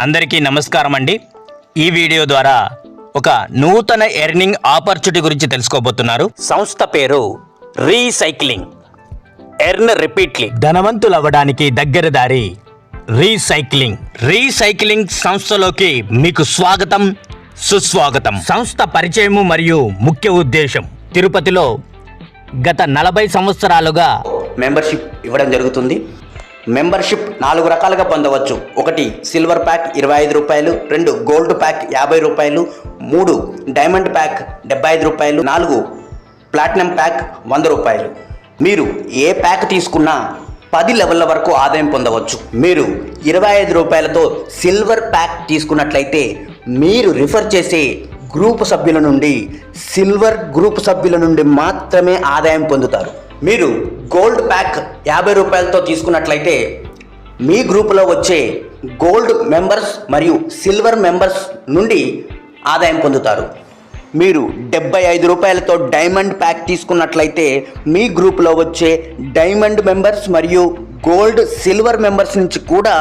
అందరికీ నమస్కారం అండి. ఈ వీడియో ద్వారా ఒక నూతన ఎర్నింగ్ ఆపర్చునిటీ గురించి తెలుసుకోబోతున్నారు. సంస్థ పేరు రీసైక్లింగ్. ఎర్న్ రిపీట్లీ. ధనవంతులు అవ్వడానికి దగ్గర దారి రీసైక్లింగ్. రీసైక్లింగ్ సంస్థలోకి మీకు స్వాగతం, సుస్వాగతం. సంస్థ పరిచయము మరియు ముఖ్య ఉద్దేశం: తిరుపతిలో గత 40 సంవత్సరాలుగా మెంబర్షిప్ ఇవ్వడం జరుగుతుంది. మెంబర్షిప్ 4 రకాలుగా పొందవచ్చు. 1 సిల్వర్ ప్యాక్ 25 రూపాయలు, 2 గోల్డ్ ప్యాక్ 50 రూపాయలు, 3 డైమండ్ ప్యాక్ 75 రూపాయలు, 4 ప్లాటినం ప్యాక్ 100 రూపాయలు. మీరు ఏ ప్యాక్ తీసుకున్నా 10 లెవెల్ల వరకు ఆదాయం పొందవచ్చు. మీరు 25 రూపాయలతో సిల్వర్ ప్యాక్ తీసుకున్నట్లయితే మీరు రిఫర్ చేసే గ్రూప్ సభ్యుల నుండి, సిల్వర్ గ్రూప్ సభ్యుల నుండి మాత్రమే ఆదాయం పొందుతారు. మీరు గోల్డ్ ప్యాక్ 50 రూపాయలతో తీసుకున్నట్లయితే మీ గ్రూపులో వచ్చే గోల్డ్ మెంబర్స్ మరియు సిల్వర్ మెంబర్స్ నుండి ఆదాయం పొందుతారు. మీరు 75 రూపాయలతో డైమండ్ ప్యాక్ తీసుకున్నట్లయితే మీ గ్రూపులో వచ్చే డైమండ్ మెంబర్స్ మరియు గోల్డ్ సిల్వర్ మెంబర్స్ నుంచి కూడా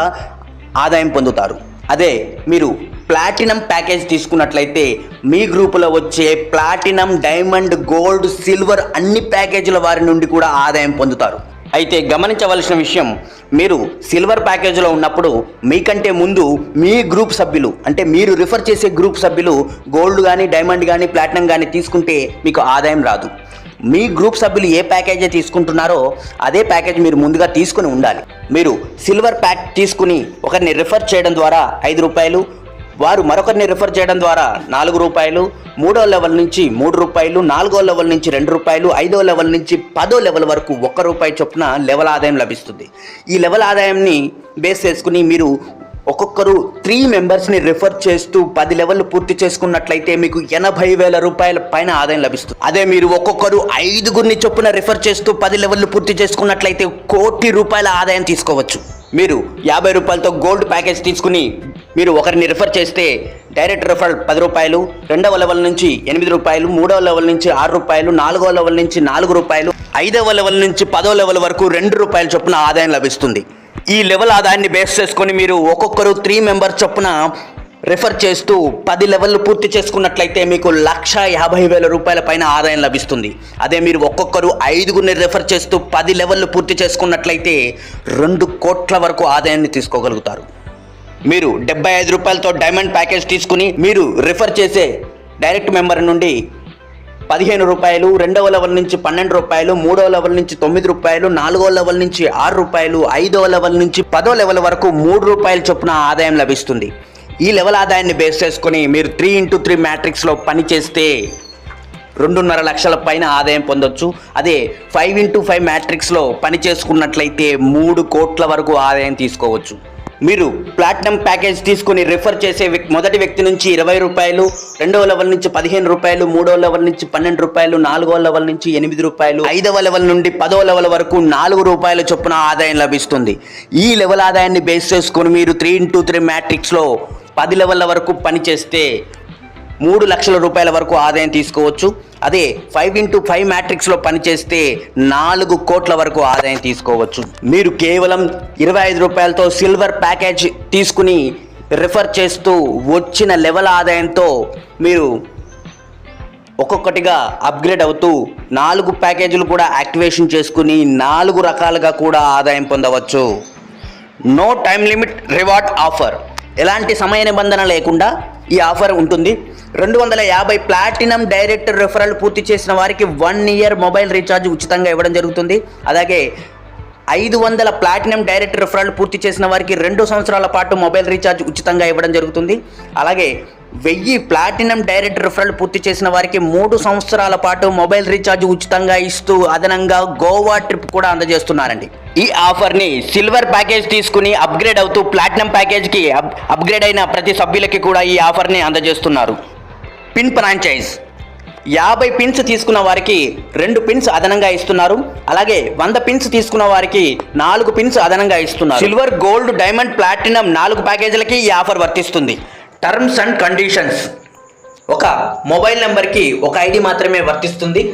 ఆదాయం పొందుతారు. అదే మీరు ప్లాటినం ప్యాకేజ్ తీసుకున్నట్లయితే మీ గ్రూపులో వచ్చే ప్లాటినం, డైమండ్, గోల్డ్, సిల్వర్ అన్ని ప్యాకేజీల వారి నుండి కూడా ఆదాయం పొందుతారు. అయితే గమనించవలసిన విషయం, మీరు సిల్వర్ ప్యాకేజీలో ఉన్నప్పుడు మీకంటే ముందు మీ గ్రూప్ సభ్యులు, అంటే మీరు రిఫర్ చేసే గ్రూప్ సభ్యులు గోల్డ్ కానీ, డైమండ్ కానీ, ప్లాటినం కానీ తీసుకుంటే మీకు ఆదాయం రాదు. మీ గ్రూప్ సభ్యులు ఏ ప్యాకేజీ తీసుకుంటున్నారో అదే ప్యాకేజ్ మీరు ముందుగా తీసుకుని ఉండాలి. మీరు సిల్వర్ ప్యాక్ తీసుకుని ఒకరిని రిఫర్ చేయడం ద్వారా 5 రూపాయలు, వారు మరొకరిని రిఫర్ చేయడం ద్వారా 4 రూపాయలు, 3వ లెవెల్ నుంచి 3 రూపాయలు, 4వ లెవెల్ నుంచి 2 రూపాయలు, 5వ లెవెల్ నుంచి 10వ లెవెల్ వరకు 1 రూపాయి చొప్పున లెవెల్ ఆదాయం లభిస్తుంది. ఈ లెవెల్ ఆదాయాన్ని బేస్ చేసుకుని మీరు ఒక్కొక్కరు 3 మెంబర్స్ని రిఫర్ చేస్తూ 10 లెవెల్ పూర్తి చేసుకున్నట్లయితే మీకు 80,000 రూపాయల పైన ఆదాయం లభిస్తుంది. అదే మీరు ఒక్కొక్కరు 5గురిని చొప్పున రిఫర్ చేస్తూ 10 లెవెల్ పూర్తి చేసుకున్నట్లయితే 1 కోటి రూపాయల ఆదాయం తీసుకోవచ్చు. మీరు 50 రూపాయలతో గోల్డ్ ప్యాకేజ్ తీసుకుని మీరు ఒకరిని రిఫర్ చేస్తే డైరెక్ట్ రిఫరల్ 10 రూపాయలు, 2వ లెవెల్ నుంచి 8 రూపాయలు, 3వ లెవెల్ నుంచి 6 రూపాయలు, 4వ లెవెల్ నుంచి 4 రూపాయలు, 5వ లెవెల్ నుంచి 10వ లెవెల్ వరకు 2 రూపాయల చొప్పున ఆదాయం లభిస్తుంది. ఈ లెవెల్ ఆదాయాన్ని బేస్ చేసుకొని మీరు ఒక్కొక్కరు 3 మెంబర్స్ చొప్పున రిఫర్ చేస్తూ 10 లెవెల్ పూర్తి చేసుకున్నట్లయితే మీకు 1,50,000 రూపాయల పైన ఆదాయం లభిస్తుంది. అదే మీరు ఒక్కొక్కరు 5గురిని రిఫర్ చేస్తూ 10 లెవెల్ పూర్తి చేసుకున్నట్లయితే 2 కోట్ల వరకు ఆదాయాన్ని తీసుకోగలుగుతారు. మీరు 75 రూపాయలతో డైమండ్ ప్యాకేజ్ తీసుకుని మీరు రిఫర్ చేసే డైరెక్ట్ మెంబర్ నుండి 15 రూపాయలు, 2వ లెవెల్ నుంచి 12 రూపాయలు, 3వ లెవెల్ నుంచి 9 రూపాయలు, 4వ లెవెల్ నుంచి 6 రూపాయలు, 5వ లెవెల్ నుంచి 10వ లెవెల్ వరకు 3 రూపాయల చొప్పున ఆదాయం లభిస్తుంది. ఈ లెవెల్ ఆదాయాన్ని బేస్ చేసుకుని మీరు 3x3 మ్యాట్రిక్స్లో పనిచేస్తే 2.5 లక్షల పైన ఆదాయం పొందొచ్చు. అదే 5x5 మ్యాట్రిక్స్లో పని చేసుకున్నట్లయితే 3 కోట్ల వరకు ఆదాయం తీసుకోవచ్చు. మీరు ప్లాటినం ప్యాకేజ్ తీసుకుని రిఫర్ చేసే మొదటి వ్యక్తి నుంచి 20 రూపాయలు, 2వ లెవెల్ నుంచి 15 రూపాయలు, 3వ లెవెల్ నుంచి 12 రూపాయలు, 4వ లెవెల్ నుంచి 8 రూపాయలు, 5వ లెవెల్ నుండి 10వ లెవెల్ వరకు 4 రూపాయల చొప్పున ఆదాయం లభిస్తుంది. ఈ లెవెల్ ఆదాయాన్ని బేస్ చేసుకుని మీరు 3x3 మ్యాట్రిక్స్లో 10 లెవెల్ల వరకు పనిచేస్తే 3 లక్షల రూపాయల వరకు ఆదాయం తీసుకోవచ్చు. అదే 5x5 మ్యాట్రిక్స్లో పనిచేస్తే 4 కోట్ల వరకు ఆదాయం తీసుకోవచ్చు. మీరు కేవలం 25 రూపాయలతో సిల్వర్ ప్యాకేజ్ తీసుకుని రిఫర్ చేస్తూ వచ్చిన లెవెల్ ఆదాయంతో మీరు ఒక్కొక్కటిగా అప్గ్రేడ్ అవుతూ 4 ప్యాకేజీలు కూడా యాక్టివేషన్ చేసుకుని 4 రకాలుగా కూడా ఆదాయం పొందవచ్చు. No time limit reward offer. ఎలాంటి సమయ నిబంధన లేకుండా ఈ ఆఫర్ ఉంటుంది. 250 ప్లాటినం డైరెక్ట్ రిఫరల్ పూర్తి చేసిన వారికి 1 ఇయర్ మొబైల్ రీఛార్జ్ ఉచితంగా ఇవ్వడం జరుగుతుంది. అలాగే 500 ప్లాటినం డైరెక్ట్ రిఫరల్ పూర్తి చేసిన వారికి 2 సంవత్సరాల పాటు మొబైల్ రీఛార్జ్ ఉచితంగా ఇవ్వడం జరుగుతుంది. అలాగే 1000 ప్లాటినం డైరెక్ట్ రిఫరల్ పూర్తి చేసిన వారికి 3 సంవత్సరాల పాటు మొబైల్ రీఛార్జ్ ఉచితంగా ఇస్తూ అదనంగా గోవా ట్రిప్ కూడా అందజేస్తున్నారండి. ఈ ఆఫర్ని సిల్వర్ ప్యాకేజ్ తీసుకుని అప్గ్రేడ్ అవుతూ ప్లాటినం ప్యాకేజ్కి అప్గ్రేడ్ అయిన ప్రతి సభ్యులకి కూడా ఈ ఆఫర్ని అందజేస్తున్నారు. పిన్ ఫ్రాంచైజ్ 50 పిన్స్ తీసుకున్న వారికి 2 పిన్స్ అదనంగా ఇస్తున్నారు. అలాగే 100 పిన్స్ తీసుకున్న వారికి 4 పిన్స్ అదనంగా ఇస్తున్నారు. సిల్వర్, గోల్డ్, డైమండ్, ప్లాటినం 4 ప్యాకేజీలకి ఈ ఆఫర్ వర్తిస్తుంది. టర్మ్స్ అండ్ కండిషన్స్: ఒక మొబైల్ నెంబర్కి ఒక ఐడి మాత్రమే వర్తిస్తుంది.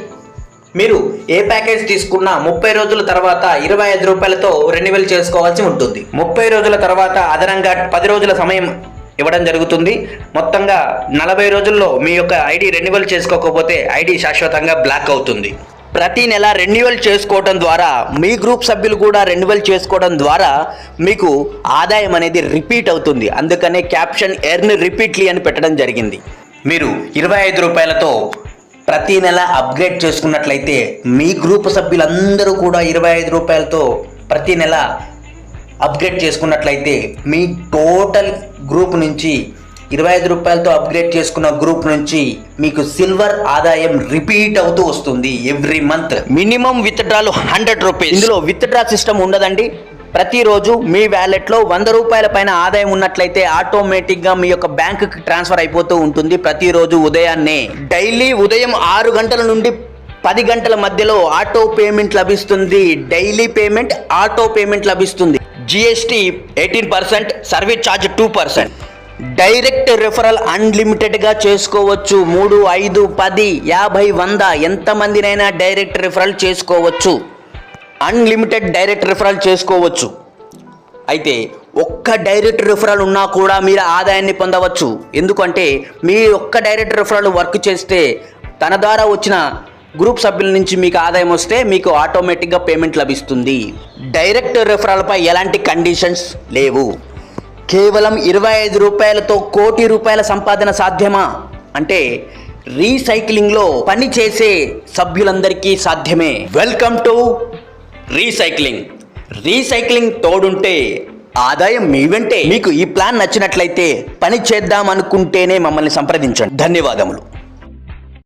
మీరు ఏ ప్యాకేజ్ తీసుకున్నా 30 రోజుల తర్వాత 25 రూపాయలతో రెన్యువల్ చేసుకోవాల్సి ఉంటుంది. 30 రోజుల తర్వాత అదనంగా 10 రోజుల సమయం ఇవ్వడం జరుగుతుంది. మొత్తంగా 40 రోజుల్లో మీ యొక్క ఐడి రెన్యువల్ చేసుకోకపోతే ఐడి శాశ్వతంగా బ్లాక్ అవుతుంది. ప్రతి నెల రెన్యువల్ చేసుకోవడం ద్వారా మీ గ్రూప్ సభ్యులు కూడా రెన్యువల్ చేసుకోవడం ద్వారా మీకు ఆదాయం అనేది రిపీట్ అవుతుంది. అందుకనే క్యాప్షన్ ఎర్న్ రిపీట్లీ అని పెట్టడం జరిగింది. మీరు 25 రూపాయలతో ప్రతి నెల అప్గ్రేడ్ చేసుకున్నట్లయితే మీ గ్రూప్ సభ్యులందరూ కూడా 25 రూపాయలతో ప్రతి నెల అప్గ్రేడ్ చేసుకున్నట్లయితే మీ టోటల్ గ్రూప్ నుంచి 25 రూపాయలతో అప్గ్రేడ్ చేసుకున్న గ్రూప్ నుంచి మీకు సిల్వర్ ఆదాయం రిపీట్ అవుతూ వస్తుంది every month. Minimum withdrawal 100 rupees. ఇందులో విత్డ్రా సిస్టమ్ ఉండదండి. ప్రతిరోజు మీ వ్యాలెట్లో 100 రూపాయల పైన ఆదాయం ఉన్నట్లయితే ఆటోమేటిక్గా మీ యొక్క బ్యాంకుకి ట్రాన్స్ఫర్ అయిపోతూ ఉంటుంది. ప్రతిరోజు ఉదయాన్నే డైలీ ఉదయం 6 గంటల నుండి 10 గంటల మధ్యలో ఆటో పేమెంట్ లభిస్తుంది. డైలీ పేమెంట్ ఆటో పేమెంట్ లభిస్తుంది. GST 18%, service charge 2%. Direct referral అన్లిమిటెడ్గా చేసుకోవచ్చు. 3, 5, 10, 50, 100 ఎంతమందినైనా డైరెక్ట్ రెఫరల్ చేసుకోవచ్చు. అన్లిమిటెడ్ డైరెక్ట్ రిఫరల్ చేసుకోవచ్చు. అయితే ఒక్క డైరెక్ట్ రిఫరల్ ఉన్నా కూడా మీరు ఆదాయాన్ని పొందవచ్చు. ఎందుకంటే మీ ఒక్క డైరెక్ట్ రిఫరల్ వర్క్ చేస్తే తన ద్వారా వచ్చిన గ్రూప్ సభ్యుల నుంచి మీకు ఆదాయం వస్తే మీకు ఆటోమేటిక్గా పేమెంట్ లభిస్తుంది. డైరెక్ట్ రిఫరల్పై ఎలాంటి కండిషన్స్ లేవు. కేవలం 25 రూపాయలతో కోటి రూపాయల సంపాదన సాధ్యమా అంటే రీసైక్లింగ్లో పని చేసే సభ్యులందరికీ సాధ్యమే. వెల్కమ్ టు రీసైక్లింగ్ తోడుంటే ఆదాయం మీ వెంటే. మీకు ఈ ప్లాన్ నచ్చినట్లయితే పని చేద్దాం అనుకుంటేనే మమ్మల్ని సంప్రదించండి. ధన్యవాదములు.